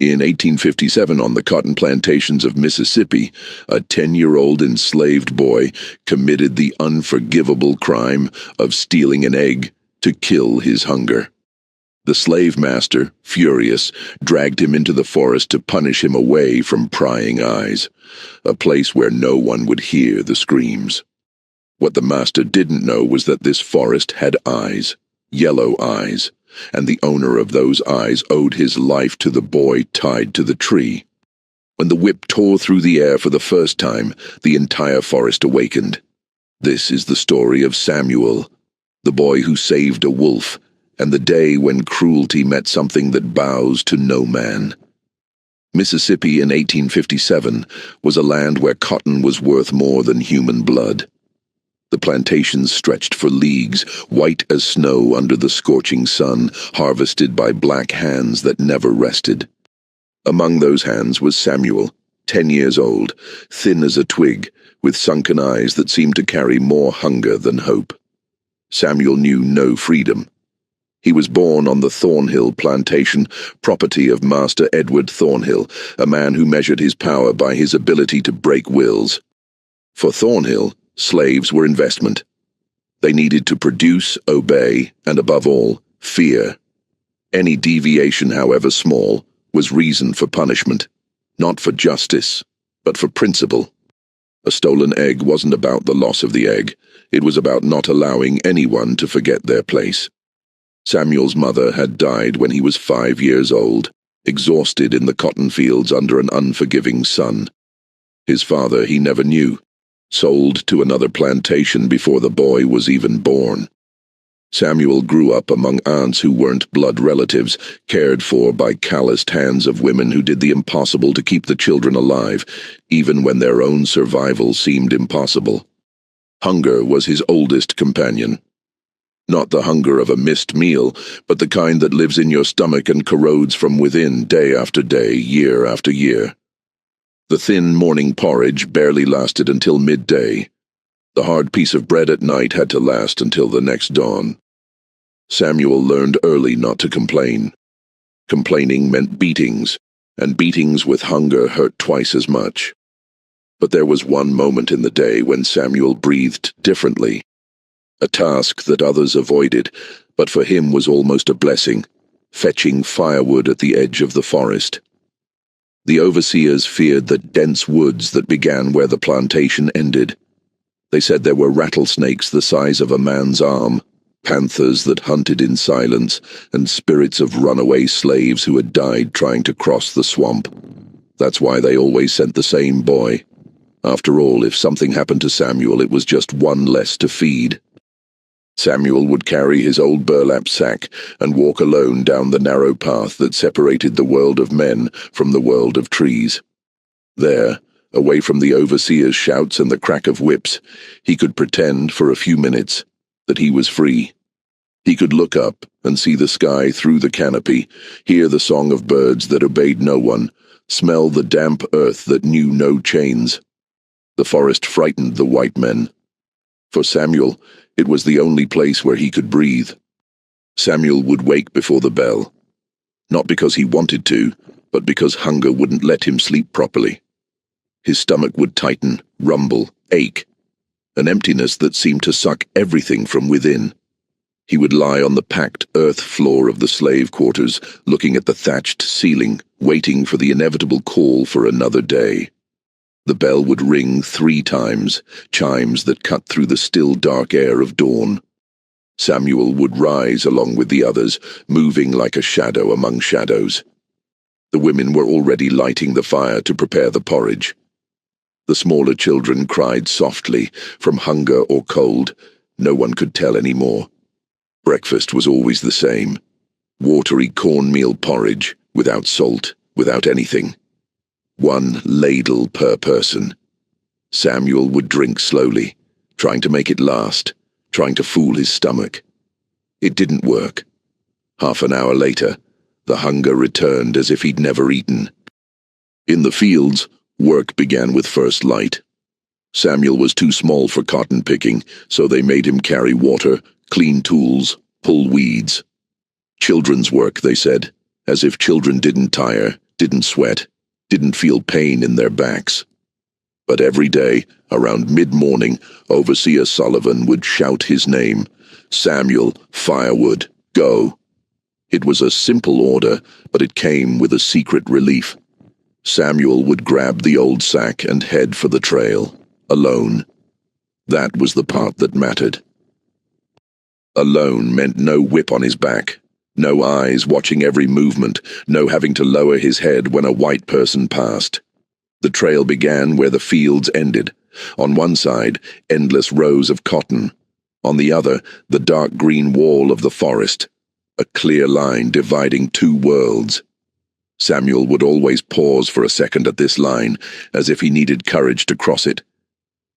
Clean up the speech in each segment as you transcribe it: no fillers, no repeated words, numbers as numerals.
In 1857, on the cotton plantations of Mississippi, a 10-year-old enslaved boy committed the unforgivable crime of stealing an egg to kill his hunger. The slave master, furious, dragged him into the forest to punish him away from prying eyes, a place where no one would hear the screams. What the master didn't know was that this forest had eyes, yellow eyes, and the owner of those eyes owed his life to the boy tied to the tree. When the whip tore through the air for the first time, the entire forest awakened. This is the story of Samuel, the boy who saved a wolf, and the day when cruelty met something that bows to no man. Mississippi in 1857 was a land where cotton was worth more than human blood. The plantations stretched for leagues, white as snow under the scorching sun, harvested by black hands that never rested. Among those hands was Samuel, 10 years old, thin as a twig, with sunken eyes that seemed to carry more hunger than hope. Samuel knew no freedom. He was born on the Thornhill plantation, property of Master Edward Thornhill, a man who measured his power by his ability to break wills. For Thornhill, slaves were investment. They needed to produce, obey, and above all, fear. Any deviation, however small, was reason for punishment, not for justice, but for principle. A stolen egg wasn't about the loss of the egg. It was about not allowing anyone to forget their place. Samuel's mother had died when he was 5 years old, exhausted in the cotton fields under an unforgiving sun. His father he never knew, sold to another plantation before the boy was even born. Samuel grew up among aunts who weren't blood relatives, cared for by calloused hands of women who did the impossible to keep the children alive, even when their own survival seemed impossible. Hunger was his oldest companion. Not the hunger of a missed meal, but the kind that lives in your stomach and corrodes from within day after day, year after year. The thin morning porridge barely lasted until midday. The hard piece of bread at night had to last until the next dawn. Samuel learned early not to complain. Complaining meant beatings, and beatings with hunger hurt twice as much. But there was one moment in the day when Samuel breathed differently. A task that others avoided, but for him was almost a blessing, fetching firewood at the edge of the forest. The overseers feared the dense woods that began where the plantation ended. They said there were rattlesnakes the size of a man's arm, panthers that hunted in silence, and spirits of runaway slaves who had died trying to cross the swamp. That's why they always sent the same boy. After all, if something happened to Samuel, it was just one less to feed. Samuel would carry his old burlap sack and walk alone down the narrow path that separated the world of men from the world of trees. There, away from the overseers' shouts and the crack of whips, he could pretend for a few minutes that he was free. He could look up and see the sky through the canopy, hear the song of birds that obeyed no one, smell the damp earth that knew no chains. The forest frightened the white men. For Samuel, it was the only place where he could breathe. Samuel would wake before the bell, not because he wanted to, but because hunger wouldn't let him sleep properly. His stomach would tighten, rumble, ache, an emptiness that seemed to suck everything from within. He would lie on the packed earth floor of the slave quarters, looking at the thatched ceiling, waiting for the inevitable call for another day. The bell would ring 3 times, chimes that cut through the still dark air of dawn. Samuel would rise along with the others, moving like a shadow among shadows. The women were already lighting the fire to prepare the porridge. The smaller children cried softly, from hunger or cold. No one could tell any more. Breakfast was always the same. Watery cornmeal porridge, without salt, without anything. 1 ladle per person. Samuel would drink slowly, trying to make it last, trying to fool his stomach. It didn't work. Half an hour later, the hunger returned as if he'd never eaten. In the fields, work began with first light. Samuel was too small for cotton picking, so they made him carry water, clean tools, pull weeds. Children's work, they said, as if children didn't tire, didn't sweat, didn't feel pain in their backs. But every day, around mid-morning, Overseer Sullivan would shout his name, "Samuel, firewood, go." It was a simple order, but it came with a secret relief. Samuel would grab the old sack and head for the trail, alone. That was the part that mattered. Alone meant no whip on his back, no eyes watching every movement, no having to lower his head when a white person passed. The trail began where the fields ended. On one side, endless rows of cotton. On the other, the dark green wall of the forest, a clear line dividing two worlds. Samuel would always pause for a second at this line, as if he needed courage to cross it.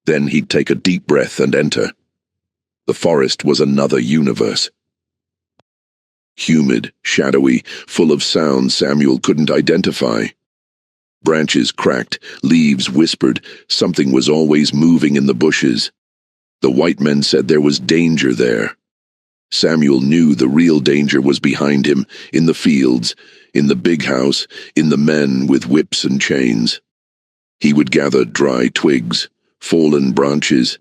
Then he'd take a deep breath and enter. The forest was another universe. Humid, shadowy, full of sounds Samuel couldn't identify. Branches cracked, leaves whispered, something was always moving in the bushes. The white men said there was danger there. Samuel knew the real danger was behind him, in the fields, in the big house, in the men with whips and chains. He would gather dry twigs, fallen branches,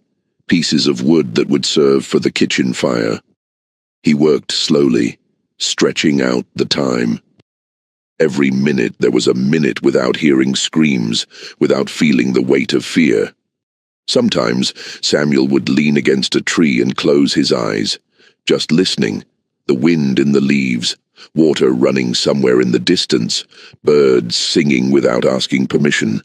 pieces of wood that would serve for the kitchen fire. He worked slowly, stretching out the time. Every minute there was a minute without hearing screams, without feeling the weight of fear. Sometimes Samuel would lean against a tree and close his eyes, just listening, the wind in the leaves, water running somewhere in the distance, birds singing without asking permission.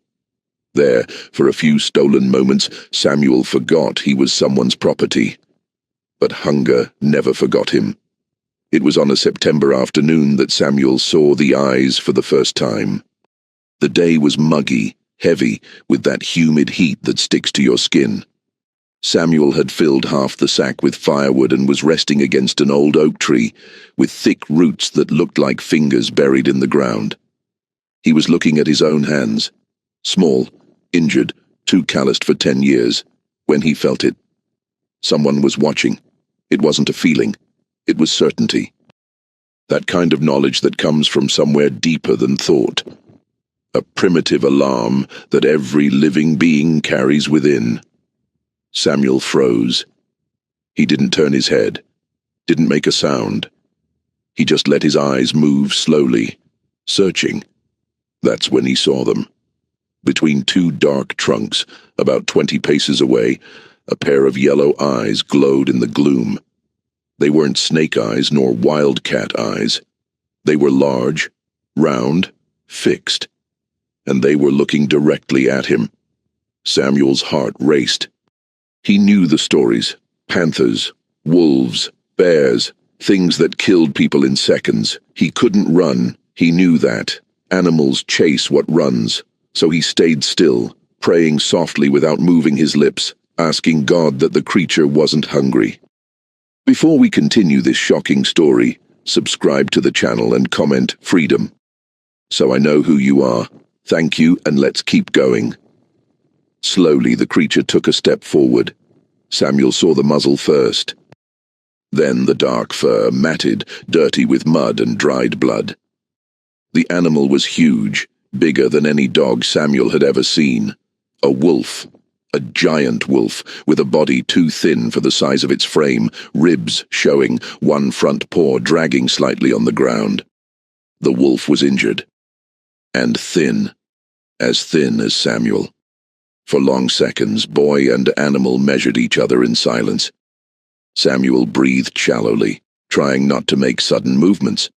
There, for a few stolen moments, Samuel forgot he was someone's property. But hunger never forgot him. It was on a September afternoon that Samuel saw the eyes for the first time. The day was muggy, heavy, with that humid heat that sticks to your skin. Samuel had filled half the sack with firewood and was resting against an old oak tree, with thick roots that looked like fingers buried in the ground. He was looking at his own hands, small, injured, too calloused for 10 years, when he felt it. Someone was watching. It wasn't a feeling. It was certainty. That kind of knowledge that comes from somewhere deeper than thought. A primitive alarm that every living being carries within. Samuel froze. He didn't turn his head, didn't make a sound. He just let his eyes move slowly, searching. That's when he saw them. Between two dark trunks, about 20 paces away, a pair of yellow eyes glowed in the gloom. They weren't snake eyes nor wildcat eyes. They were large, round, fixed, and they were looking directly at him. Samuel's heart raced. He knew the stories: panthers, wolves, bears, things that killed people in seconds. He couldn't run, he knew that. Animals chase what runs. So he stayed still, praying softly without moving his lips, asking God that the creature wasn't hungry. Before we continue this shocking story, subscribe to the channel and comment "freedom." So I know who you are. Thank you, and let's keep going. Slowly the creature took a step forward. Samuel saw the muzzle first. Then the dark fur, matted, dirty with mud and dried blood. The animal was huge, bigger than any dog Samuel had ever seen. A wolf. A giant wolf, with a body too thin for the size of its frame, ribs showing, one front paw dragging slightly on the ground. The wolf was injured. And thin. As thin as Samuel. For long seconds, boy and animal measured each other in silence. Samuel breathed shallowly, trying not to make sudden movements.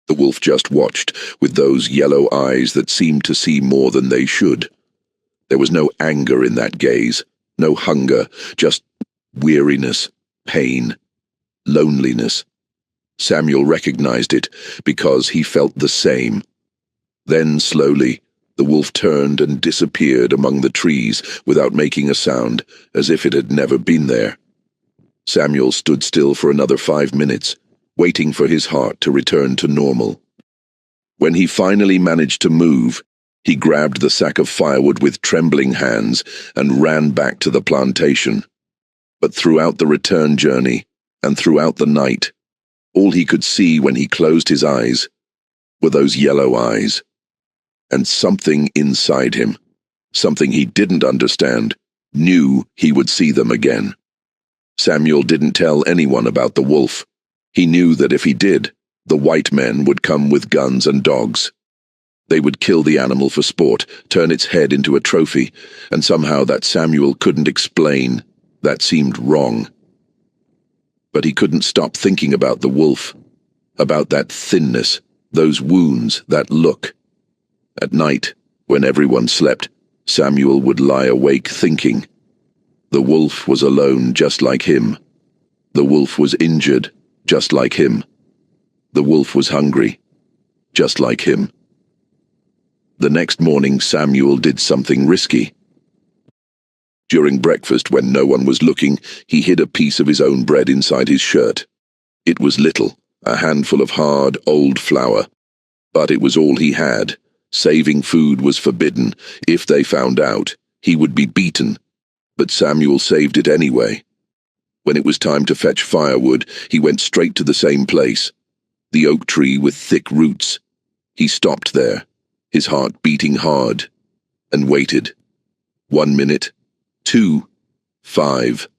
The wolf just watched, with those yellow eyes that seemed to see more than they should. There was no anger in that gaze, no hunger, just weariness, pain, loneliness. Samuel recognized it, because he felt the same. Then, slowly, the wolf turned and disappeared among the trees without making a sound, as if it had never been there. Samuel stood still for another 5 minutes, waiting for his heart to return to normal. When he finally managed to move, he grabbed the sack of firewood with trembling hands and ran back to the plantation. But throughout the return journey, and throughout the night, all he could see when he closed his eyes were those yellow eyes. And something inside him, something he didn't understand, knew he would see them again. Samuel didn't tell anyone about the wolf. He knew that if he did, the white men would come with guns and dogs. They would kill the animal for sport, turn its head into a trophy, and somehow that Samuel couldn't explain. That seemed wrong. But he couldn't stop thinking about the wolf, about that thinness, those wounds, that look. At night, when everyone slept, Samuel would lie awake thinking. The wolf was alone just like him. The wolf was injured just like him. The wolf was hungry just like him. The next morning, Samuel did something risky. During breakfast, when no one was looking, he hid a piece of his own bread inside his shirt. It was little, a handful of hard, old flour. But it was all he had. Saving food was forbidden. If they found out, he would be beaten. But Samuel saved it anyway. When it was time to fetch firewood, he went straight to the same place. The oak tree with thick roots. He stopped there, his heart beating hard, and waited. 1 minute, 2, 5,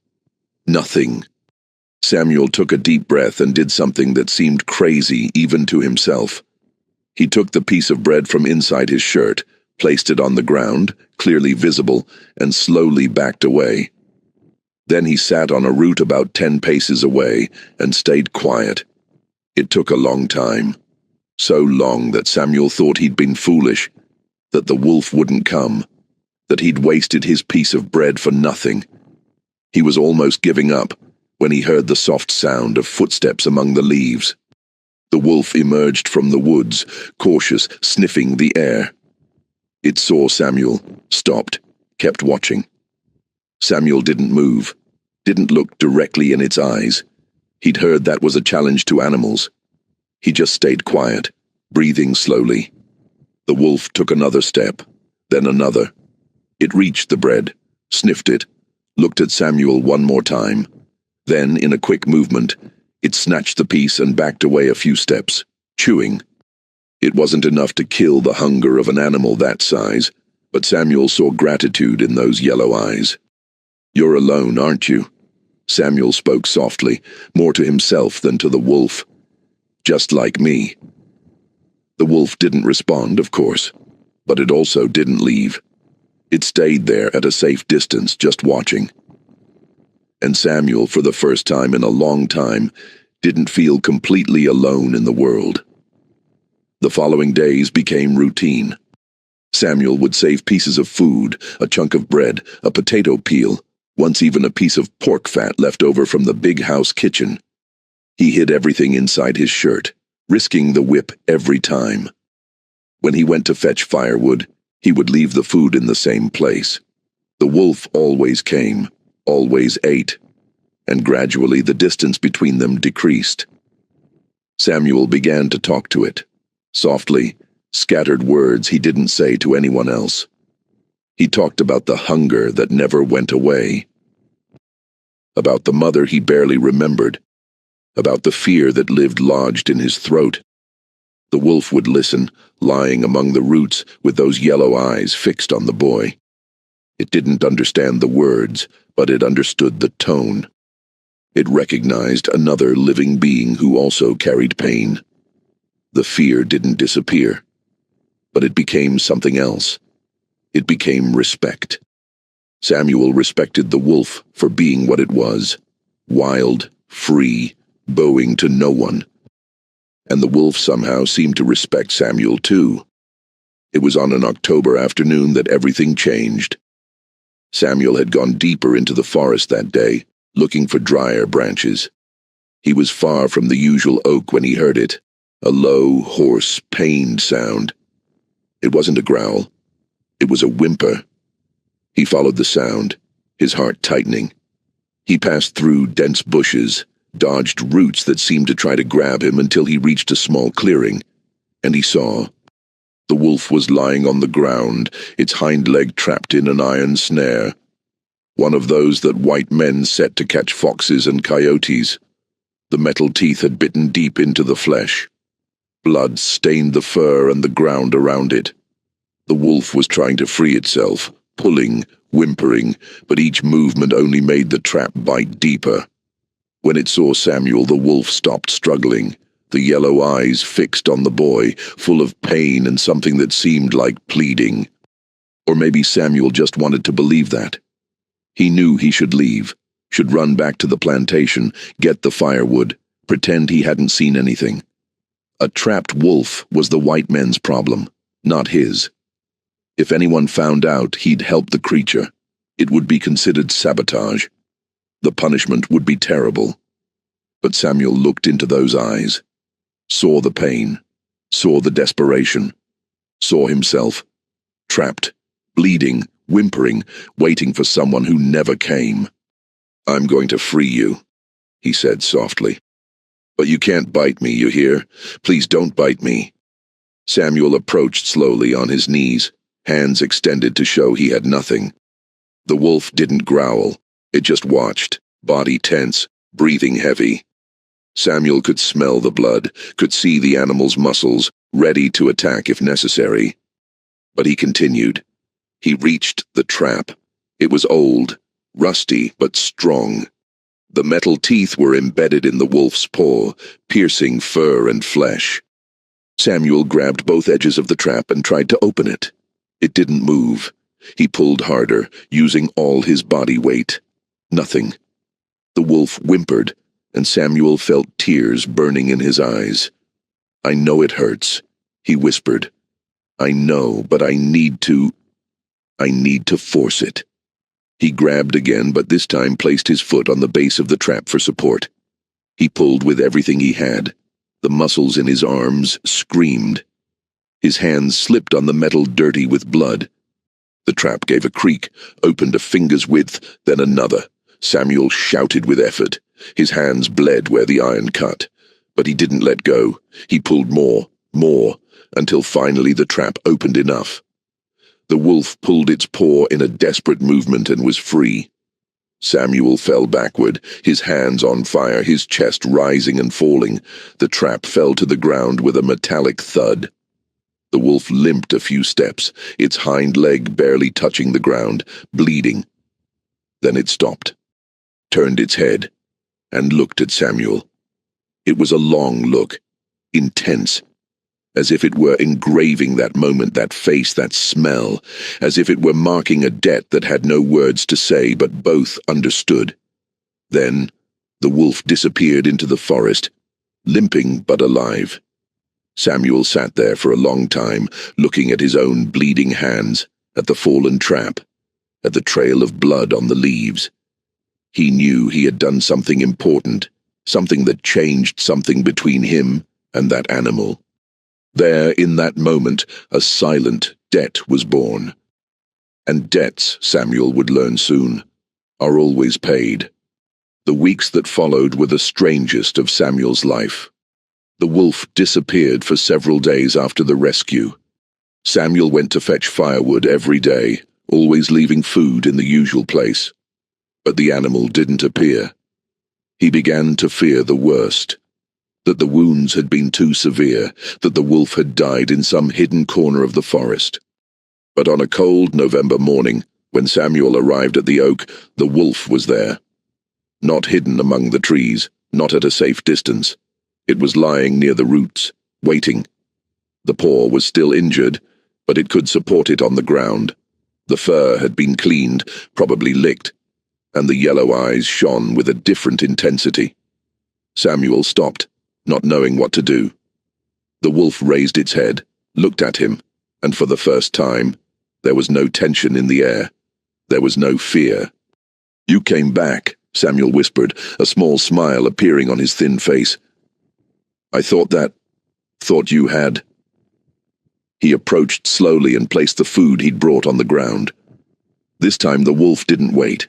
nothing. Samuel took a deep breath and did something that seemed crazy even to himself. He took the piece of bread from inside his shirt, placed it on the ground, clearly visible, and slowly backed away. Then he sat on a root about 10 paces away and stayed quiet. It took a long time. So long that Samuel thought he'd been foolish, that the wolf wouldn't come, that he'd wasted his piece of bread for nothing. He was almost giving up when he heard the soft sound of footsteps among the leaves. The wolf emerged from the woods, cautious, sniffing the air. It saw Samuel, stopped, kept watching. Samuel didn't move, didn't look directly in its eyes. He'd heard that was a challenge to animals. He just stayed quiet, breathing slowly. The wolf took another step, then another. It reached the bread, sniffed it, looked at Samuel one more time. Then, in a quick movement, it snatched the piece and backed away a few steps, chewing. It wasn't enough to kill the hunger of an animal that size, but Samuel saw gratitude in those yellow eyes. "You're alone, aren't you?" Samuel spoke softly, more to himself than to the wolf. "Just like me." The wolf didn't respond, of course, but it also didn't leave. It stayed there at a safe distance, just watching. And Samuel, for the first time in a long time, didn't feel completely alone in the world. The following days became routine. Samuel would save pieces of food, a chunk of bread, a potato peel, once even a piece of pork fat left over from the big house kitchen. He hid everything inside his shirt, risking the whip every time. When he went to fetch firewood, he would leave the food in the same place. The wolf always came, always ate, and gradually the distance between them decreased. Samuel began to talk to it, softly, scattered words he didn't say to anyone else. He talked about the hunger that never went away, about the mother he barely remembered, about the fear that lived lodged in his throat. The wolf would listen, lying among the roots with those yellow eyes fixed on the boy. It didn't understand the words, but it understood the tone. It recognized another living being who also carried pain. The fear didn't disappear, but it became something else. It became respect. Samuel respected the wolf for being what it was, wild, free, bowing to no one. And the wolf somehow seemed to respect Samuel too. It was on an October afternoon that everything changed. Samuel had gone deeper into the forest that day, looking for drier branches. He was far from the usual oak when he heard it, a low, hoarse, pained sound. It wasn't a growl. It was a whimper. He followed the sound, his heart tightening. He passed through dense bushes, dodged roots that seemed to try to grab him until he reached a small clearing, and he saw. The wolf was lying on the ground, its hind leg trapped in an iron snare, one of those that white men set to catch foxes and coyotes. The metal teeth had bitten deep into the flesh. Blood stained the fur and the ground around it. The wolf was trying to free itself, pulling, whimpering, but each movement only made the trap bite deeper. When it saw Samuel, the wolf stopped struggling, the yellow eyes fixed on the boy, full of pain and something that seemed like pleading. Or maybe Samuel just wanted to believe that. He knew he should leave, should run back to the plantation, get the firewood, pretend he hadn't seen anything. A trapped wolf was the white men's problem, not his. If anyone found out he'd helped the creature, it would be considered sabotage. The punishment would be terrible. But Samuel looked into those eyes, saw the pain, saw the desperation, saw himself, trapped, bleeding, whimpering, waiting for someone who never came. "I'm going to free you," he said softly. "But you can't bite me, you hear? Please don't bite me." Samuel approached slowly on his knees, hands extended to show he had nothing. The wolf didn't growl. It just watched, body tense, breathing heavy. Samuel could smell the blood, could see the animal's muscles, ready to attack if necessary. But he continued. He reached the trap. It was old, rusty, but strong. The metal teeth were embedded in the wolf's paw, piercing fur and flesh. Samuel grabbed both edges of the trap and tried to open it. It didn't move. He pulled harder, using all his body weight. Nothing. The wolf whimpered, and Samuel felt tears burning in his eyes. "I know it hurts," he whispered. "I know, but I need to force it." He grabbed again, but this time placed his foot on the base of the trap for support. He pulled with everything he had. The muscles in his arms screamed. His hands slipped on the metal dirty with blood. The trap gave a creak, opened a finger's width, then another. Samuel shouted with effort. His hands bled where the iron cut. But he didn't let go. He pulled more, until finally the trap opened enough. The wolf pulled its paw in a desperate movement and was free. Samuel fell backward, his hands on fire, his chest rising and falling. The trap fell to the ground with a metallic thud. The wolf limped a few steps, its hind leg barely touching the ground, bleeding. Then it stopped, turned its head, and looked at Samuel. It was a long look, intense, as if it were engraving that moment, that face, that smell, as if it were marking a debt that had no words to say, but both understood. Then the wolf disappeared into the forest, limping but alive. Samuel sat there for a long time, looking at his own bleeding hands, at the fallen trap, at the trail of blood on the leaves. He knew he had done something important, something that changed something between him and that animal. There, in that moment, a silent debt was born. And debts, Samuel would learn soon, are always paid. The weeks that followed were the strangest of Samuel's life. The wolf disappeared for several days after the rescue. Samuel went to fetch firewood every day, always leaving food in the usual place. But the animal didn't appear. He began to fear the worst. That the wounds had been too severe, that the wolf had died in some hidden corner of the forest. But on a cold November morning, when Samuel arrived at the oak, the wolf was there. Not hidden among the trees, not at a safe distance. It was lying near the roots, waiting. The paw was still injured, but it could support it on the ground. The fur had been cleaned, probably licked, and the yellow eyes shone with a different intensity. Samuel stopped, not knowing what to do. The wolf raised its head, looked at him, and for the first time, there was no tension in the air. There was no fear. "You came back," Samuel whispered, a small smile appearing on his thin face. "I thought you had." He approached slowly and placed the food he'd brought on the ground. This time the wolf didn't wait.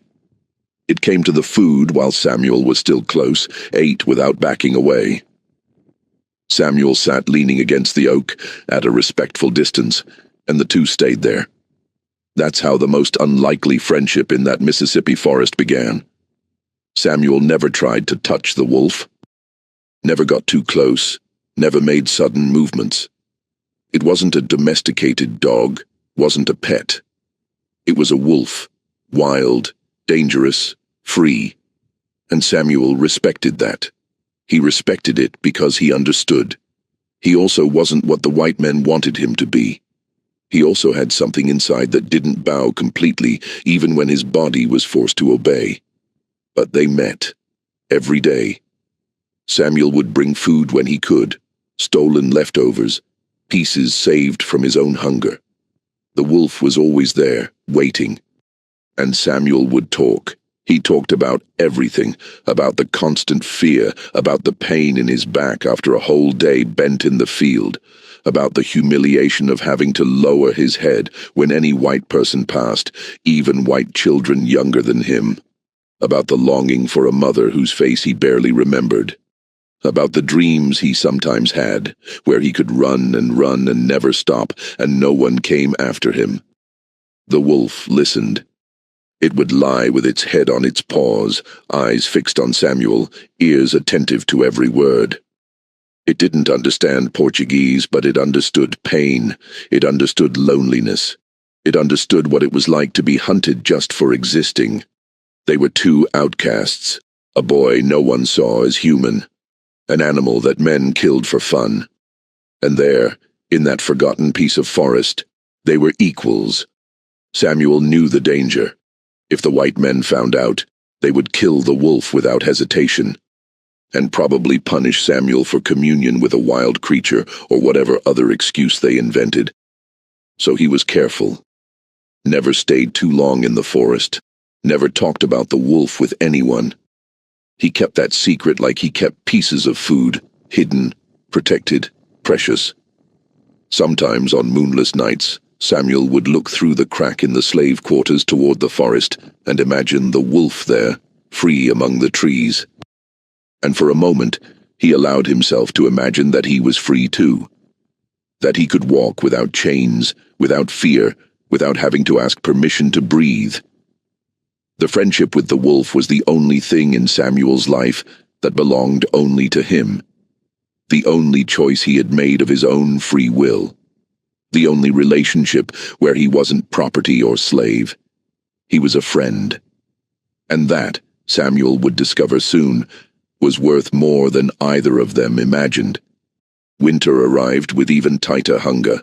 It came to the food while Samuel was still close, ate without backing away. Samuel sat leaning against the oak, at a respectful distance, and the two stayed there. That's how the most unlikely friendship in that Mississippi forest began. Samuel never tried to touch the wolf, never got too close, never made sudden movements. It wasn't a domesticated dog, wasn't a pet. It was a wolf, wild, dangerous, free, and Samuel respected that. He respected it because he understood. He also wasn't what the white men wanted him to be. He also had something inside that didn't bow completely, even when his body was forced to obey. But they met, every day. Samuel would bring food when he could, stolen leftovers, pieces saved from his own hunger. The wolf was always there, waiting. And Samuel would talk. He talked about everything, about the constant fear, about the pain in his back after a whole day bent in the field, about the humiliation of having to lower his head when any white person passed, even white children younger than him, about the longing for a mother whose face he barely remembered, about the dreams he sometimes had, where he could run and never stop, and no one came after him. The wolf listened. It would lie with its head on its paws, eyes fixed on Samuel, ears attentive to every word. It didn't understand Portuguese, but it understood pain. It understood loneliness. It understood what it was like to be hunted just for existing. They were two outcasts, a boy no one saw as human, an animal that men killed for fun. And there, in that forgotten piece of forest, they were equals. Samuel knew the danger. If the white men found out, they would kill the wolf without hesitation, and probably punish Samuel for communion with a wild creature or whatever other excuse they invented. So he was careful. Never stayed too long in the forest. Never talked about the wolf with anyone. He kept that secret like he kept pieces of food, hidden, protected, precious. Sometimes on moonless nights, Samuel would look through the crack in the slave quarters toward the forest and imagine the wolf there, free among the trees. And for a moment, he allowed himself to imagine that he was free too. That he could walk without chains, without fear, without having to ask permission to breathe. The friendship with the wolf was the only thing in Samuel's life that belonged only to him. The only choice he had made of his own free will. The only relationship where he wasn't property or slave. He was a friend. And that, Samuel would discover soon, was worth more than either of them imagined. Winter arrived with even tighter hunger.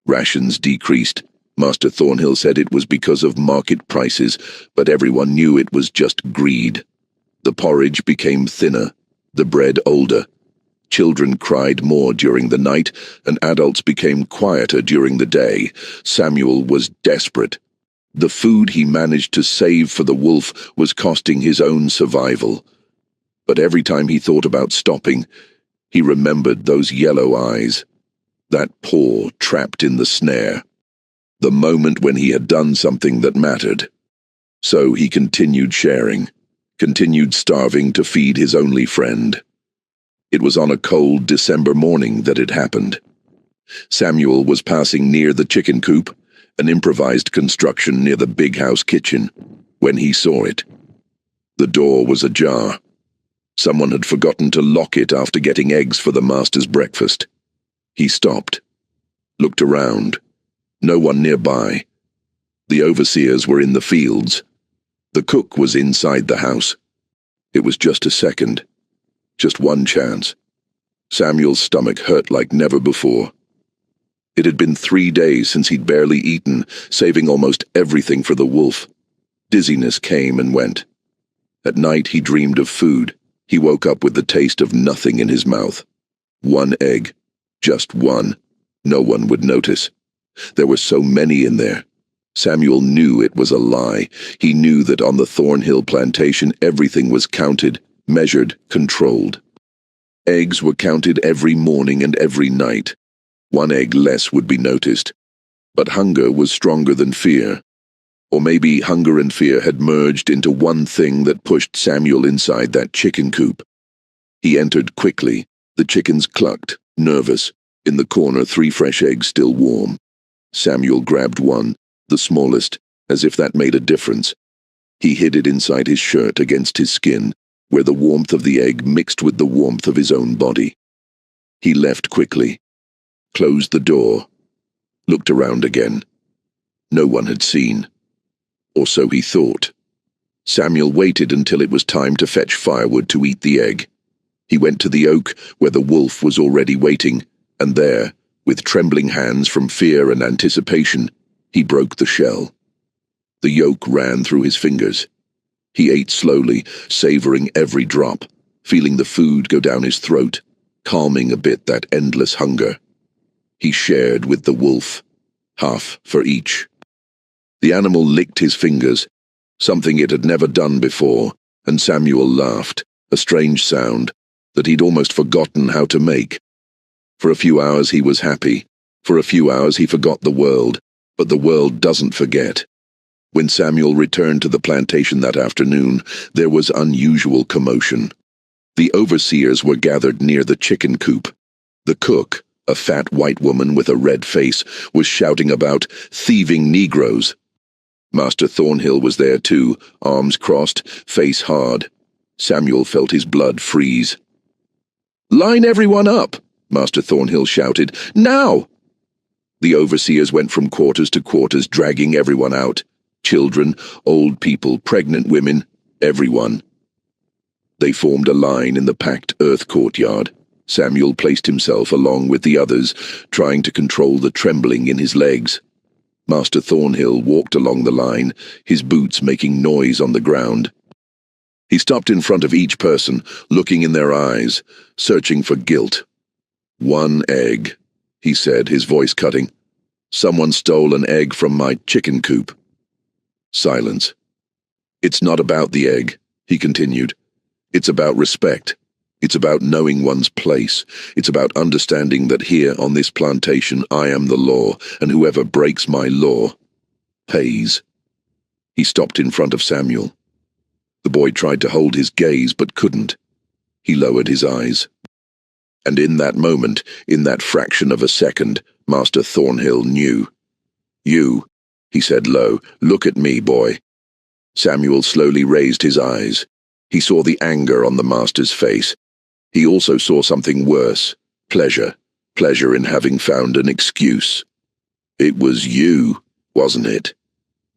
Rations decreased. Master Thornhill said it was because of market prices, but everyone knew it was just greed. The porridge became thinner, the bread older. Children cried more during the night, and adults became quieter during the day. Samuel was desperate. The food he managed to save for the wolf was costing his own survival. But every time he thought about stopping, he remembered those yellow eyes, that paw trapped in the snare, the moment when he had done something that mattered. So he continued sharing, continued starving to feed his only friend. It was on a cold December morning that it happened. Samuel was passing near the chicken coop, an improvised construction near the big house kitchen, when he saw it. The door was ajar. Someone had forgotten to lock it after getting eggs for the master's breakfast. He stopped, looked around. No one nearby. The overseers were in the fields. The cook was inside the house. It was just a second. Just one chance. Samuel's stomach hurt like never before. It had been 3 days since he'd barely eaten, saving almost everything for the wolf. Dizziness came and went. At night he dreamed of food. He woke up with the taste of nothing in his mouth. One egg. Just one. No one would notice. There were so many in there. Samuel knew it was a lie. He knew that on the Thornhill plantation everything was counted, measured, controlled. Eggs were counted every morning and every night. 1 egg less would be noticed. But hunger was stronger than fear. Or maybe hunger and fear had merged into one thing that pushed Samuel inside that chicken coop. He entered quickly. The chickens clucked, nervous. In the corner, 3 fresh eggs still warm. Samuel grabbed one, the smallest, as if that made a difference. He hid it inside his shirt against his skin, where the warmth of the egg mixed with the warmth of his own body. He left quickly, closed the door, looked around again. No one had seen. Or so he thought. Samuel waited until it was time to fetch firewood to eat the egg. He went to the oak where the wolf was already waiting, and there, with trembling hands from fear and anticipation, he broke the shell. The yolk ran through his fingers. He ate slowly, savoring every drop, feeling the food go down his throat, calming a bit that endless hunger. He shared with the wolf, half for each. The animal licked his fingers, something it had never done before, and Samuel laughed, a strange sound that he'd almost forgotten how to make. For a few hours he was happy. For a few hours he forgot the world, but the world doesn't forget. When Samuel returned to the plantation that afternoon, there was unusual commotion. The overseers were gathered near the chicken coop. The cook, a fat white woman with a red face, was shouting about thieving Negroes. Master Thornhill was there too, arms crossed, face hard. Samuel felt his blood freeze. "Line everyone up!" Master Thornhill shouted. "Now!" The overseers went from quarters to quarters, dragging everyone out. Children, old people, pregnant women, everyone. They formed a line in the packed earth courtyard. Samuel placed himself along with the others, trying to control the trembling in his legs. Master Thornhill walked along the line, his boots making noise on the ground. He stopped in front of each person, looking in their eyes, searching for guilt. "One egg," he said, his voice cutting. "Someone stole an egg from my chicken coop." Silence. "It's not about the egg," he continued. "It's about respect. It's about knowing one's place. It's about understanding that here on this plantation I am the law, and whoever breaks my law pays." He stopped in front of Samuel. The boy tried to hold his gaze but couldn't. He lowered his eyes. And in that moment, in that fraction of a second, Master Thornhill knew. "You," he said low, "look at me, boy." Samuel slowly raised his eyes. He saw the anger on the master's face. He also saw something worse, pleasure in having found an excuse. "It was you, wasn't it?"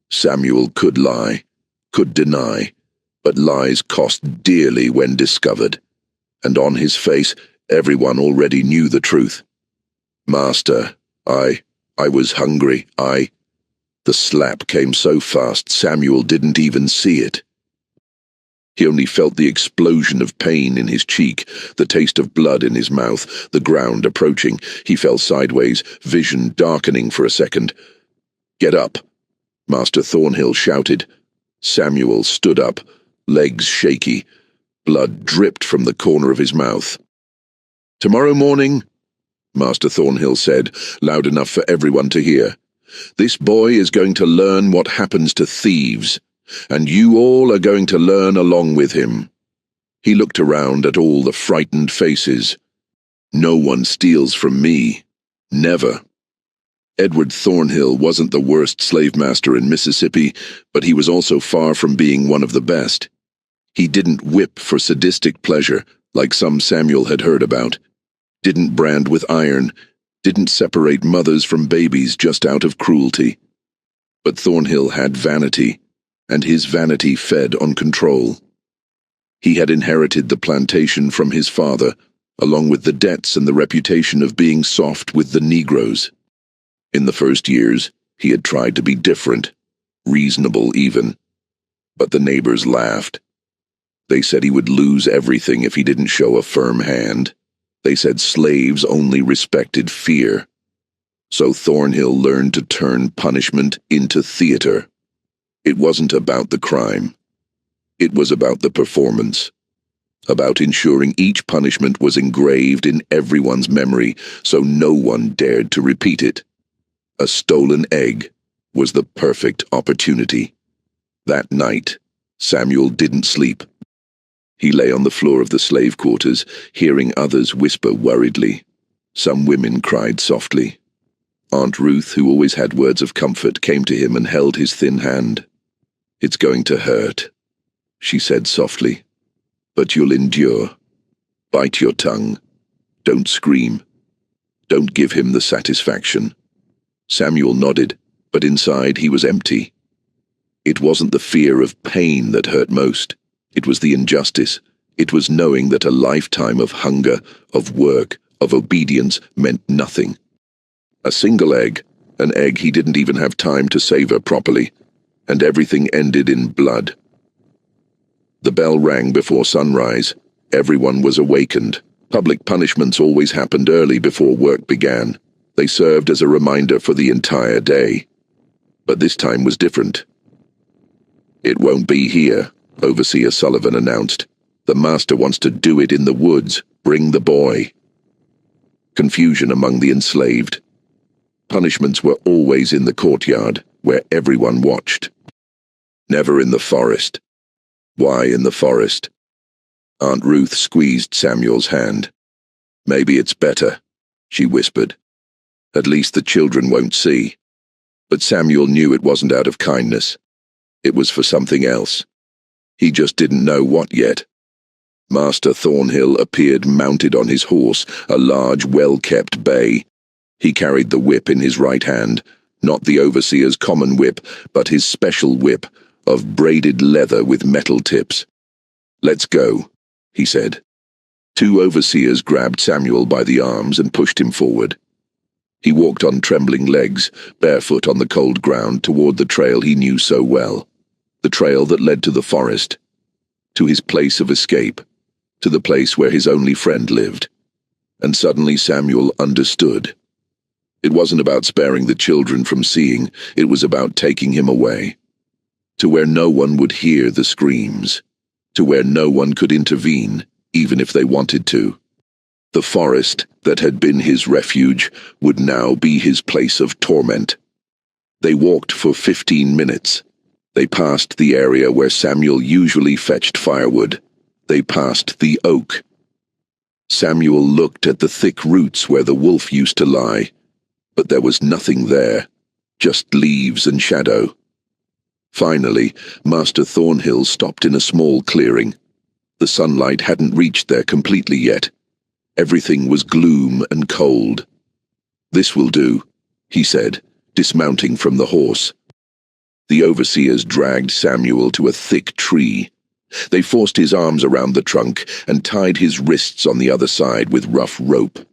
Samuel could lie, could deny, but lies cost dearly when discovered. And on his face, everyone already knew the truth. "Master, I was hungry, The slap came so fast Samuel didn't even see it. He only felt the explosion of pain in his cheek, the taste of blood in his mouth, the ground approaching. He fell sideways, vision darkening for a second. "Get up!" Master Thornhill shouted. Samuel stood up, legs shaky. Blood dripped from the corner of his mouth. "Tomorrow morning," Master Thornhill said, loud enough for everyone to hear, "this boy is going to learn what happens to thieves. And you all are going to learn along with him." He looked around at all the frightened faces. "No one steals from me. Never." Edward Thornhill wasn't the worst slave master in Mississippi, but he was also far from being one of the best. He didn't whip for sadistic pleasure, like some Samuel had heard about. Didn't brand with iron. Didn't separate mothers from babies just out of cruelty. But Thornhill had vanity, and his vanity fed on control. He had inherited the plantation from his father, along with the debts and the reputation of being soft with the Negroes. In the first years, he had tried to be different, reasonable even. But the neighbors laughed. They said he would lose everything if he didn't show a firm hand. They said slaves only respected fear. So Thornhill learned to turn punishment into theater. It wasn't about the crime. It was about the performance. About ensuring each punishment was engraved in everyone's memory so no one dared to repeat it. A stolen egg was the perfect opportunity. That night, Samuel didn't sleep. He lay on the floor of the slave quarters, hearing others whisper worriedly. Some women cried softly. Aunt Ruth, who always had words of comfort, came to him and held his thin hand. "It's going to hurt," she said softly, "but you'll endure. Bite your tongue. Don't scream. Don't give him the satisfaction." Samuel nodded. but inside he was empty. It wasn't the fear of pain that hurt most. It was the injustice. It was knowing that a lifetime of hunger, of work, of obedience meant nothing. A single egg, an egg he didn't even have time to savor properly, and everything ended in blood. The bell rang before sunrise. Everyone was awakened. Public punishments always happened early before work began. They served as a reminder for the entire day. But this time was different. "It won't be here," Overseer Sullivan announced. "The master wants to do it in the woods. Bring the boy." Confusion among the enslaved. Punishments were always in the courtyard, where everyone watched. Never in the forest. Why in the forest? Aunt Ruth squeezed Samuel's hand. "Maybe it's better," she whispered. "At least the children won't see." But Samuel knew it wasn't out of kindness. It was for something else. He just didn't know what yet. Master Thornhill appeared mounted on his horse, a large, well-kept bay. He carried the whip in his right hand, not the overseer's common whip, but his special whip, of braided leather with metal tips. "Let's go," he said. Two overseers grabbed Samuel by the arms and pushed him forward. He walked on trembling legs, barefoot on the cold ground, toward the trail he knew so well. The trail that led to the forest, to his place of escape, to the place where his only friend lived. And suddenly Samuel understood. It wasn't about sparing the children from seeing, it was about taking him away. To where no one would hear the screams. To where no one could intervene, even if they wanted to. The forest that had been his refuge would now be his place of torment. They walked for 15 minutes. They passed the area where Samuel usually fetched firewood. They passed the oak. Samuel looked at the thick roots where the wolf used to lie, but there was nothing there, just leaves and shadow. Finally, Master Thornhill stopped in a small clearing. The sunlight hadn't reached there completely yet. Everything was gloom and cold. "This will do," he said, dismounting from the horse. The overseers dragged Samuel to a thick tree. They forced his arms around the trunk and tied his wrists on the other side with rough rope.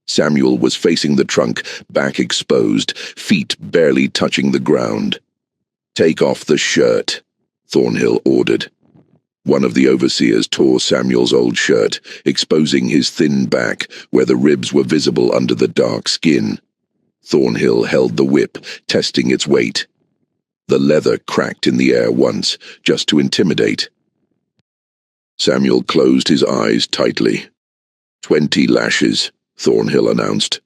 Samuel was facing the trunk, back exposed, feet barely touching the ground. "Take off the shirt," Thornhill ordered. One of the overseers tore Samuel's old shirt, exposing his thin back where the ribs were visible under the dark skin. Thornhill held the whip, testing its weight. The leather cracked in the air once, just to intimidate. Samuel closed his eyes tightly. 20 lashes, Thornhill announced.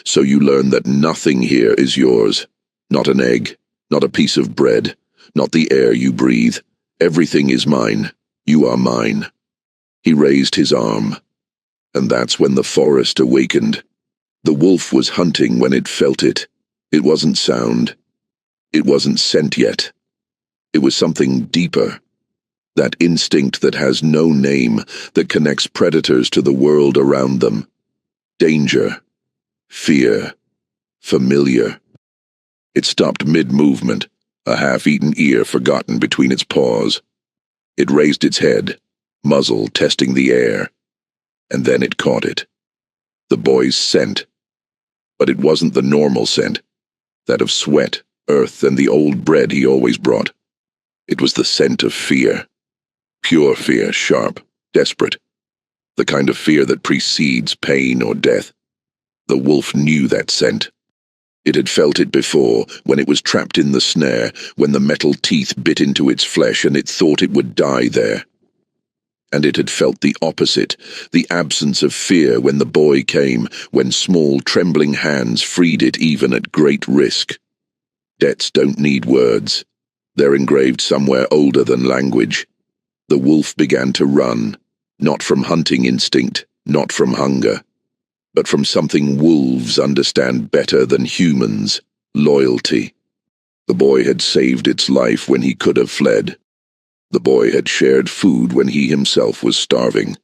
"So you learn that nothing here is yours. Not an egg, not a piece of bread, not the air you breathe. Everything is mine. You are mine." He raised his arm. And that's when the forest awakened. The wolf was hunting when it felt it. It wasn't sound. It wasn't scent yet. It was something deeper. That instinct that has no name, that connects predators to the world around them. Danger. Fear. Familiar. It stopped mid-movement, a half-eaten ear forgotten between its paws. It raised its head, muzzle testing the air, and then it caught it. The boy's scent. But it wasn't the normal scent, that of sweat, earth, and the old bread he always brought. It was the scent of fear. Pure fear, sharp, desperate. The kind of fear that precedes pain or death. The wolf knew that scent. It had felt it before, when it was trapped in the snare, when the metal teeth bit into its flesh and it thought it would die there. And it had felt the opposite, the absence of fear when the boy came, when small, trembling hands freed it even at great risk. Debts don't need words. They're engraved somewhere older than language. The wolf began to run, not from hunting instinct, not from hunger, but from something wolves understand better than humans, loyalty. The boy had saved its life when he could have fled. The boy had shared food when he himself was starving.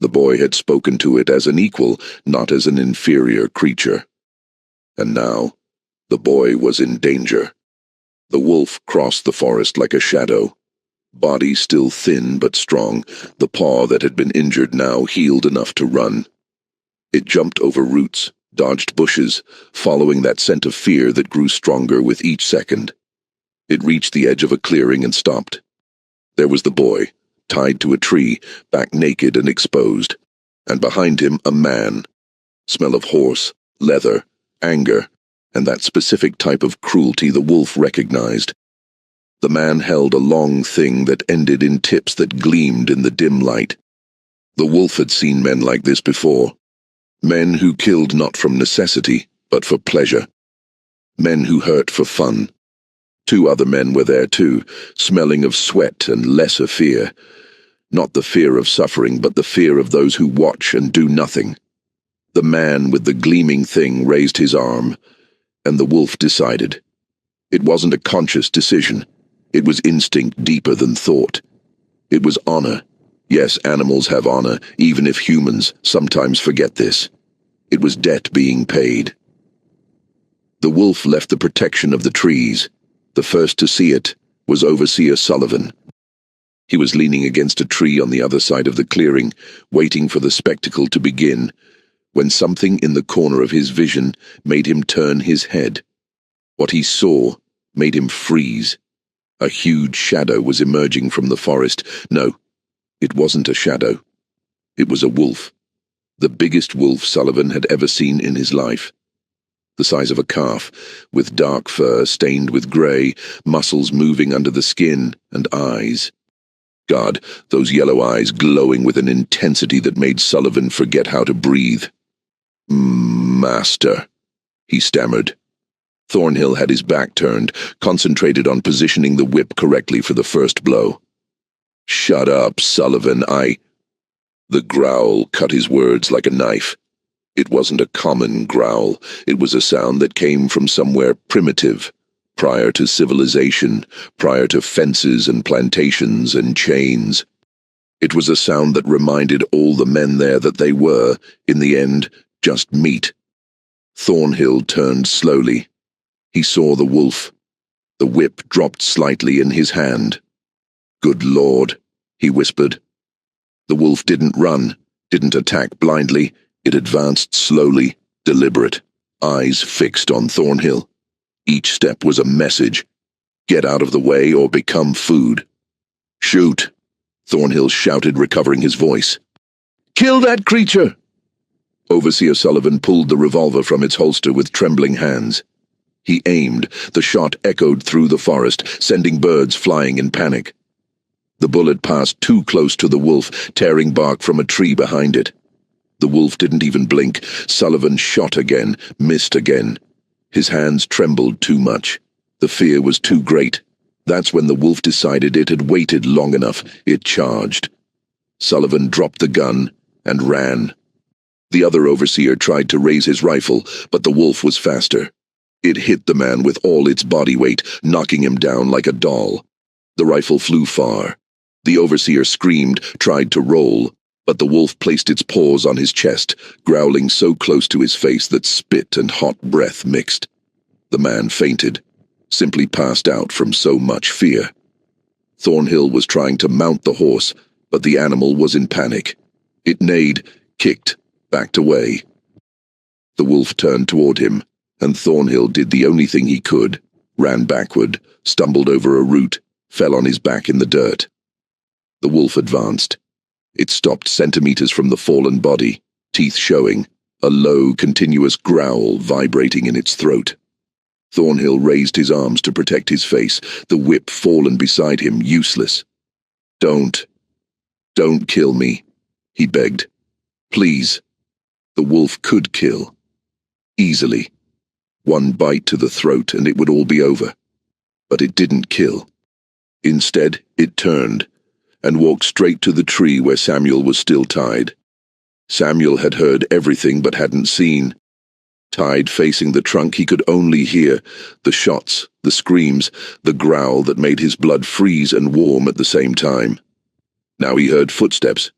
The boy had spoken to it as an equal, not as an inferior creature. And now, The boy was in danger. The wolf crossed the forest like a shadow. Body still thin but strong, the paw that had been injured now healed enough to run. It jumped over roots, dodged bushes, following that scent of fear that grew stronger with each second. It reached the edge of a clearing and stopped. There was the boy, tied to a tree, back naked and exposed, and behind him a man. Smell of horse, leather, anger, and that specific type of cruelty the wolf recognized. The man held a long thing that ended in tips that gleamed in the dim light. The wolf had seen men like this before. Men who killed not from necessity, but for pleasure. Men who hurt for fun. 2 other men were there too, smelling of sweat and lesser fear. Not the fear of suffering, but the fear of those who watch and do nothing. The man with the gleaming thing raised his arm, and the wolf decided. It wasn't a conscious decision. It was instinct deeper than thought. It was honor. Yes, animals have honor, even if humans sometimes forget this. It was debt being paid. The wolf left the protection of the trees. The first to see it was Overseer Sullivan. He was leaning against a tree on the other side of the clearing, waiting for the spectacle to begin, when something in the corner of his vision made him turn his head. What he saw made him freeze. A huge shadow was emerging from the forest. No, it wasn't a shadow. It was a wolf. The biggest wolf Sullivan had ever seen in his life. The size of a calf, with dark fur stained with grey, muscles moving under the skin, and eyes. God, those yellow eyes glowing with an intensity that made Sullivan forget how to breathe. "Master," he stammered. Thornhill had his back turned, concentrated on positioning the whip correctly for the first blow. "Shut up, Sullivan, The growl cut his words like a knife. It wasn't a common growl. It was a sound that came from somewhere primitive, prior to civilization, prior to fences and plantations and chains. It was a sound that reminded all the men there that they were, in the end, just meat. Thornhill turned slowly. He saw the wolf. The whip dropped slightly in his hand. "Good Lord," he whispered. The wolf didn't run, didn't attack blindly. It advanced slowly, deliberate, eyes fixed on Thornhill. Each step was a message. Get out of the way or become food. "Shoot!" Thornhill shouted, recovering his voice. "Kill that creature!" Overseer Sullivan pulled the revolver from its holster with trembling hands. He aimed. The shot echoed through the forest, sending birds flying in panic. The bullet passed too close to the wolf, tearing bark from a tree behind it. The wolf didn't even blink. Sullivan shot again, missed again. His hands trembled too much. The fear was too great. That's when the wolf decided it had waited long enough. It charged. Sullivan dropped the gun and ran. The other overseer tried to raise his rifle, but the wolf was faster. It hit the man with all its body weight, knocking him down like a doll. The rifle flew far. The overseer screamed, tried to roll, but the wolf placed its paws on his chest, growling so close to his face that spit and hot breath mixed. The man fainted, simply passed out from so much fear. Thornhill was trying to mount the horse, but the animal was in panic. It neighed, kicked, backed away. The wolf turned toward him, and Thornhill did the only thing he could, ran backward, stumbled over a root, fell on his back in the dirt. The wolf advanced. It stopped centimeters from the fallen body, teeth showing, a low, continuous growl vibrating in its throat. Thornhill raised his arms to protect his face, the whip fallen beside him, useless. Don't kill me," he begged. "Please." The wolf could kill. Easily. One bite to the throat and it would all be over. But it didn't kill. Instead, it turned and walked straight to the tree where Samuel was still tied. Samuel had heard everything but hadn't seen. Tied facing the trunk, he could only hear the shots, the screams, the growl that made his blood freeze and warm at the same time. Now he heard footsteps.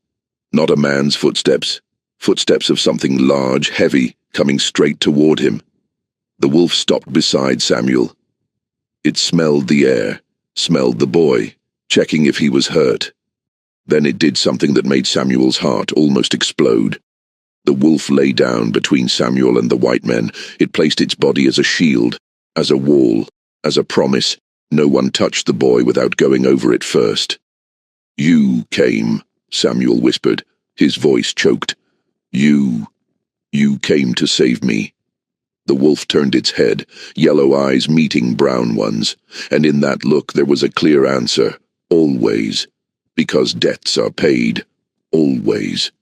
Not a man's footsteps. Footsteps of something large, heavy, coming straight toward him. The wolf stopped beside Samuel. It smelled the air, smelled the boy, checking if he was hurt. Then it did something that made Samuel's heart almost explode. The wolf lay down between Samuel and the white men. It placed its body as a shield, as a wall, as a promise. No one touched the boy without going over it first. "You came," Samuel whispered. His voice choked. You came to save me." The wolf turned its head, yellow eyes meeting brown ones, and in that look there was a clear answer: always. Because debts are paid. Always.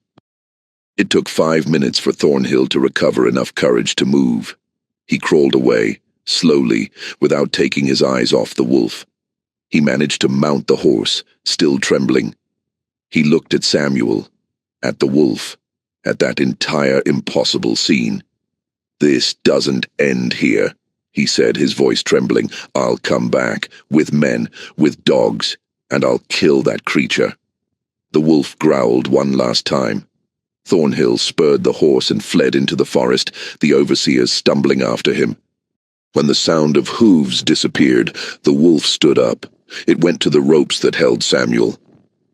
It took 5 minutes for Thornhill to recover enough courage to move. He crawled away, slowly, without taking his eyes off the wolf. He managed to mount the horse, still trembling. He looked at Samuel, at the wolf, at that entire impossible scene. "This doesn't end here," he said, his voice trembling. "I'll come back, with men, with dogs, and I'll kill that creature." The wolf growled one last time. Thornhill spurred the horse and fled into the forest, the overseers stumbling after him. When the sound of hooves disappeared, the wolf stood up. It went to the ropes that held Samuel.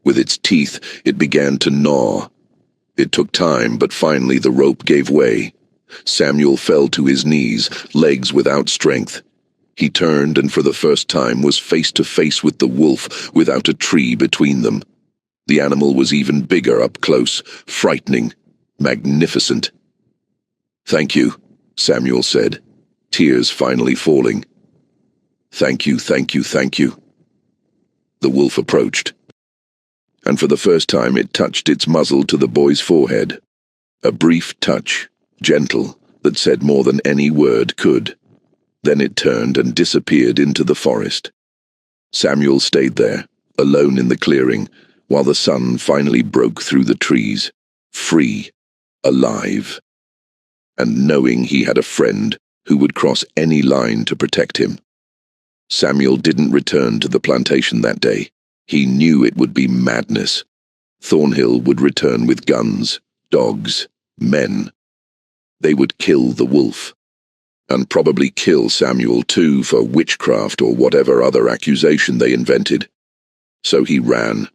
With its teeth, it began to gnaw. It took time, but finally the rope gave way. Samuel fell to his knees, legs without strength. He turned and for the first time was face to face with the wolf, without a tree between them. The animal was even bigger up close, frightening, magnificent. "Thank you," Samuel said, tears finally falling. "Thank you, thank you, thank you." The wolf approached, and for the first time it touched its muzzle to the boy's forehead. A brief touch, gentle, that said more than any word could. Then it turned and disappeared into the forest. Samuel stayed there, alone in the clearing, while the sun finally broke through the trees, free, alive, and knowing he had a friend who would cross any line to protect him. Samuel didn't return to the plantation that day. He knew it would be madness. Thornhill would return with guns, dogs, men. They would kill the wolf, and probably kill Samuel too for witchcraft or whatever other accusation they invented. So he ran,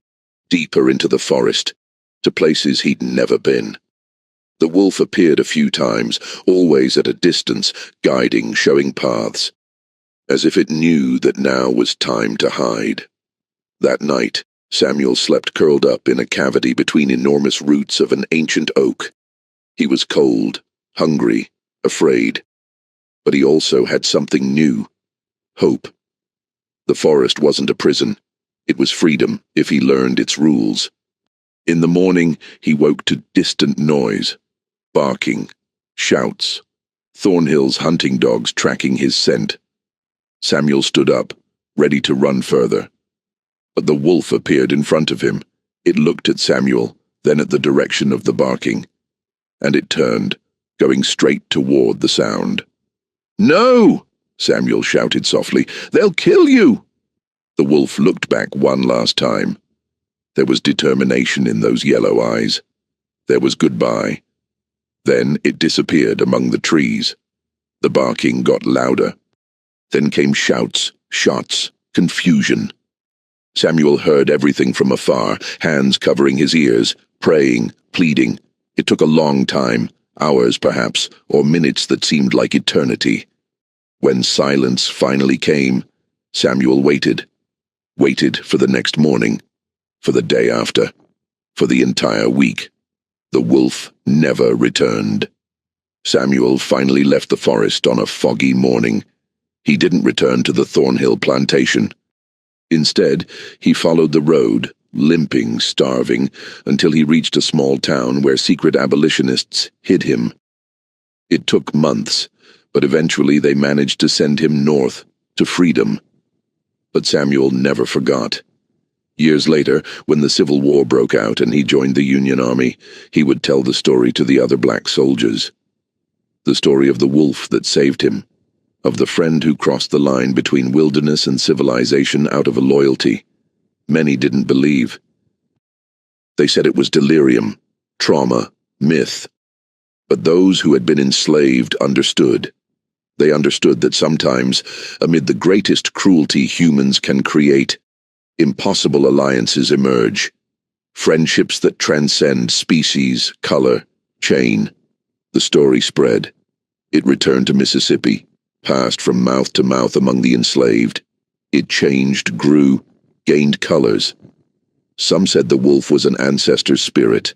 deeper into the forest, to places he'd never been. The wolf appeared a few times, always at a distance, guiding, showing paths, as if it knew that now was time to hide. That night, Samuel slept curled up in a cavity between enormous roots of an ancient oak. He was cold, hungry, afraid, but he also had something new: hope. The forest wasn't a prison. It was freedom, if he learned its rules. In the morning, he woke to distant noise, barking, shouts, Thornhill's hunting dogs tracking his scent. Samuel stood up, ready to run further. But the wolf appeared in front of him. It looked at Samuel, then at the direction of the barking, and it turned, going straight toward the sound. "No!" Samuel shouted softly. "They'll kill you!" The wolf looked back one last time. There was determination in those yellow eyes. There was goodbye. Then it disappeared among the trees. The barking got louder. Then came shouts, shots, confusion. Samuel heard everything from afar, hands covering his ears, praying, pleading. It took a long time, hours perhaps, or minutes that seemed like eternity. When silence finally came, Samuel waited. Waited for the next morning, for the day after, for the entire week. The wolf never returned. Samuel finally left the forest on a foggy morning. He didn't return to the Thornhill plantation. Instead, he followed the road, limping, starving, until he reached a small town where secret abolitionists hid him. It took months, but eventually they managed to send him north, to freedom. But Samuel never forgot. Years later, when the Civil War broke out and he joined the Union Army, he would tell the story to the other black soldiers. The story of the wolf that saved him, of the friend who crossed the line between wilderness and civilization out of a loyalty. Many didn't believe. They said it was delirium, trauma, myth. But those who had been enslaved understood. They understood that sometimes, amid the greatest cruelty humans can create, impossible alliances emerge. Friendships that transcend species, color, chain. The story spread. It returned to Mississippi, passed from mouth to mouth among the enslaved. It changed, grew, gained colors. Some said the wolf was an ancestor's spirit.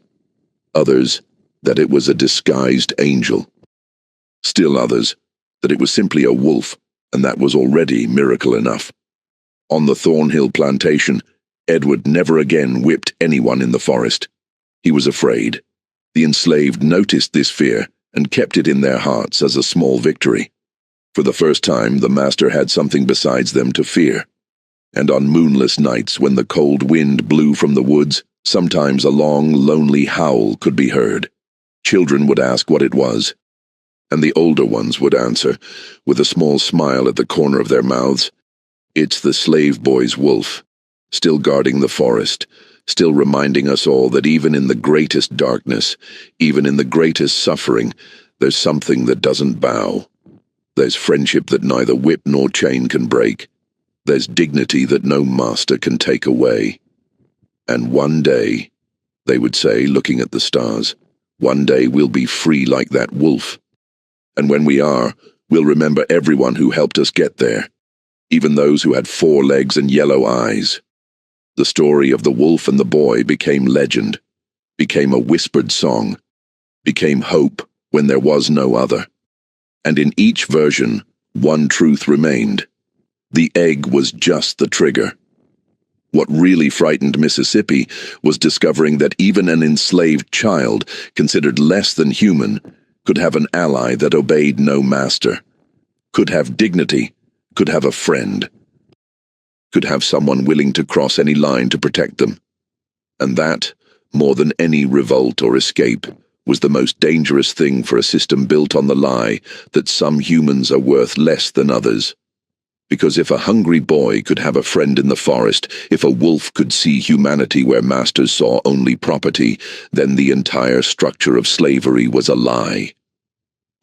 Others, that it was a disguised angel. Still others, that it was simply a wolf, and that was already miracle enough. On the Thornhill plantation, Edward never again whipped anyone in the forest. He was afraid. The enslaved noticed this fear and kept it in their hearts as a small victory. For the first time, the master had something besides them to fear. And on moonless nights, when the cold wind blew from the woods, sometimes a long, lonely howl could be heard. Children would ask what it was, and the older ones would answer, with a small smile at the corner of their mouths, "It's the slave boy's wolf, still guarding the forest, still reminding us all that even in the greatest darkness, even in the greatest suffering, there's something that doesn't bow. There's friendship that neither whip nor chain can break. There's dignity that no master can take away. And one day," they would say, looking at the stars, "one day we'll be free like that wolf. And when we are, we'll remember everyone who helped us get there, even those who had 4 legs and yellow eyes." The story of the wolf and the boy became legend, became a whispered song, became hope when there was no other. And in each version, one truth remained. The egg was just the trigger. What really frightened Mississippi was discovering that even an enslaved child, considered less than human, could have an ally that obeyed no master, could have dignity, could have a friend, could have someone willing to cross any line to protect them. And that, more than any revolt or escape, was the most dangerous thing for a system built on the lie that some humans are worth less than others. Because if a hungry boy could have a friend in the forest, if a wolf could see humanity where masters saw only property, then the entire structure of slavery was a lie.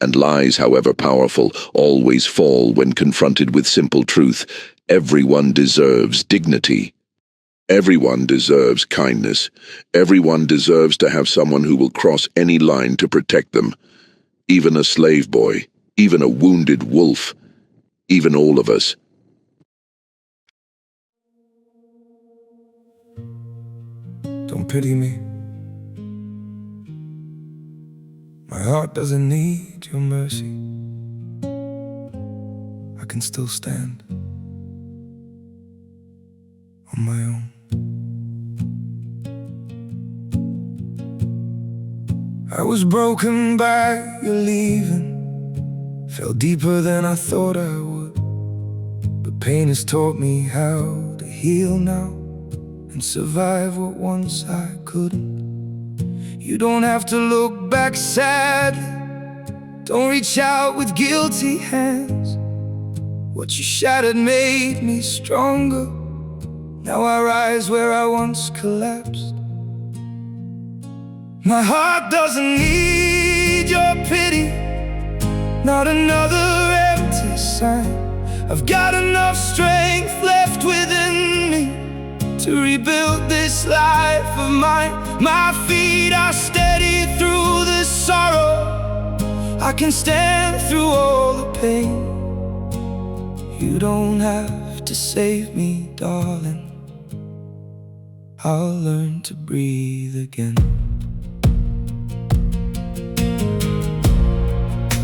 And lies, however powerful, always fall when confronted with simple truth. Everyone deserves dignity. Everyone deserves kindness. Everyone deserves to have someone who will cross any line to protect them. Even a slave boy, even a wounded wolf, even all of us. Don't pity me. My heart doesn't need your mercy. I can still stand on my own. I was broken by your leaving, fell deeper than I thought I would. But pain has taught me how to heal now and survive what once I couldn't. You don't have to look back sadly, don't reach out with guilty hands. What you shattered made me stronger. Now I rise where I once collapsed. My heart doesn't need your pity, not another empty sign. I've got enough strength left within me to rebuild this life of mine. My feet are steady through the sorrow. I can stand through all the pain. You don't have to save me, darling. I'll learn to breathe again.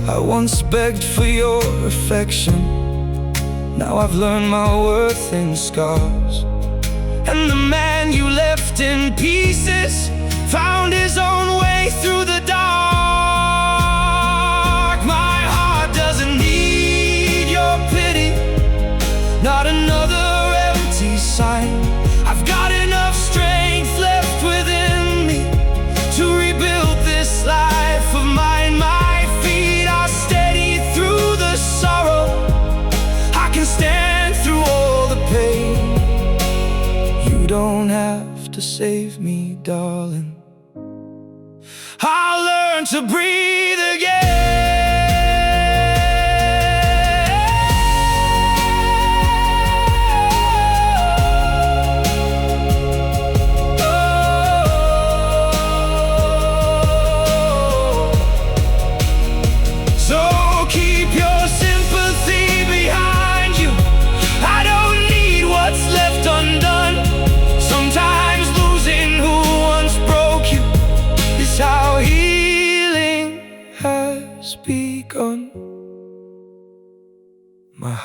I once begged for your affection. Now I've learned my worth in scars. And the man you left in pieces found his own way through the dark. My heart doesn't need your pity, not another empty sign. I've got enough strength left within me to rebuild this life of mine. My feet are steady through the sorrow. I can stand through all the pain. You don't have to save me, darling. I'll learn to breathe again.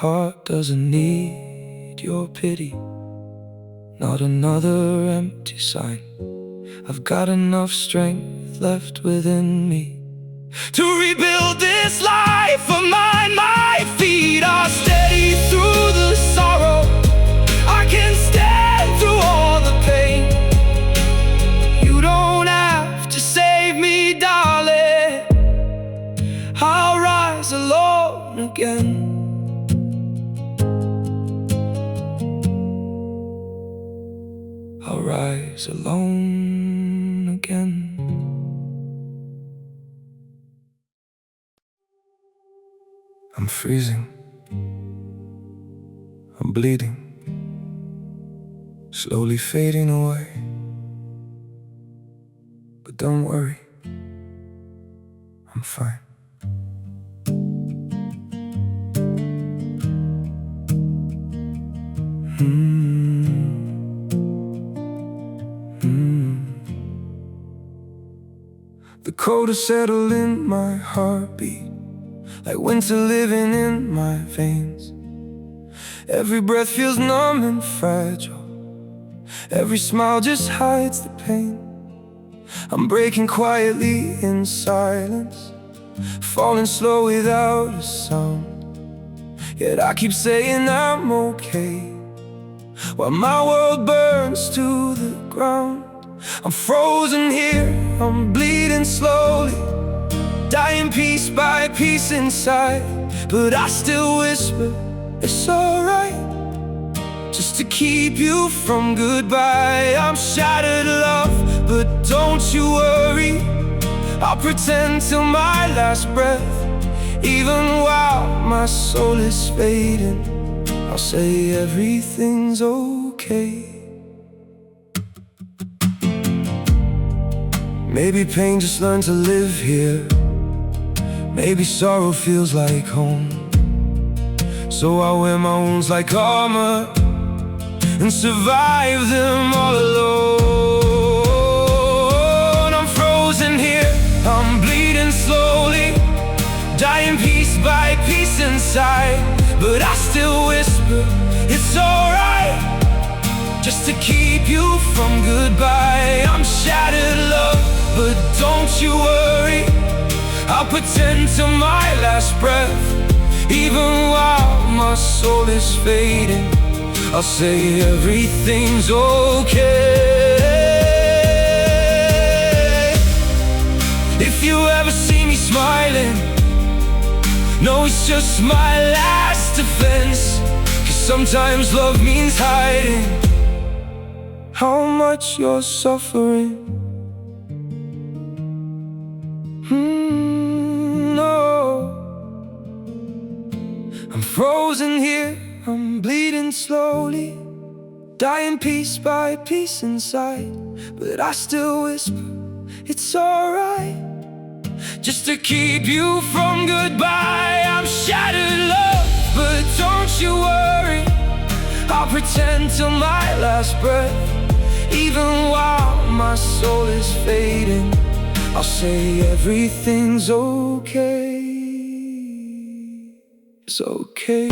heart doesn't need your pity, not another empty sign. I've got enough strength left within me to rebuild this life of mine. My feet are steady through the sorrow. I can stand through all the pain. You don't have to save me, darling. I'll rise alone again. I'll rise alone again. I'm freezing, I'm bleeding, slowly fading away. But don't worry, I'm fine. The cold has settled in my heartbeat, like winter living in my veins. Every breath feels numb and fragile. Every smile just hides the pain. I'm breaking quietly in silence, falling slow without a sound. Yet I keep saying I'm okay, while my world burns to the ground. I'm frozen here, I'm bleeding slowly, dying piece by piece inside. But I still whisper, it's alright, just to keep you from goodbye. I'm shattered, love, but don't you worry. I'll pretend till my last breath, even while my soul is fading. I'll say everything's okay. Maybe pain just learned to live here. Maybe sorrow feels like home. So I wear my wounds like armor and survive them all alone. I'm frozen here, I'm bleeding slowly, dying piece by piece inside. But I still whisper, it's alright, just to keep you from goodbye. I'm shattered, love, but don't you worry. I'll pretend till my last breath, even while my soul is fading. I'll say everything's okay. If you ever see me smiling, no, it's just my last defense. 'Cause sometimes love means hiding how much you're suffering. I'm frozen here, I'm bleeding slowly, dying piece by piece inside. But I still whisper, it's alright, just to keep you from goodbye. I'm shattered, love, but don't you worry. I'll pretend till my last breath, even while my soul is fading. I'll say everything's okay. It's okay.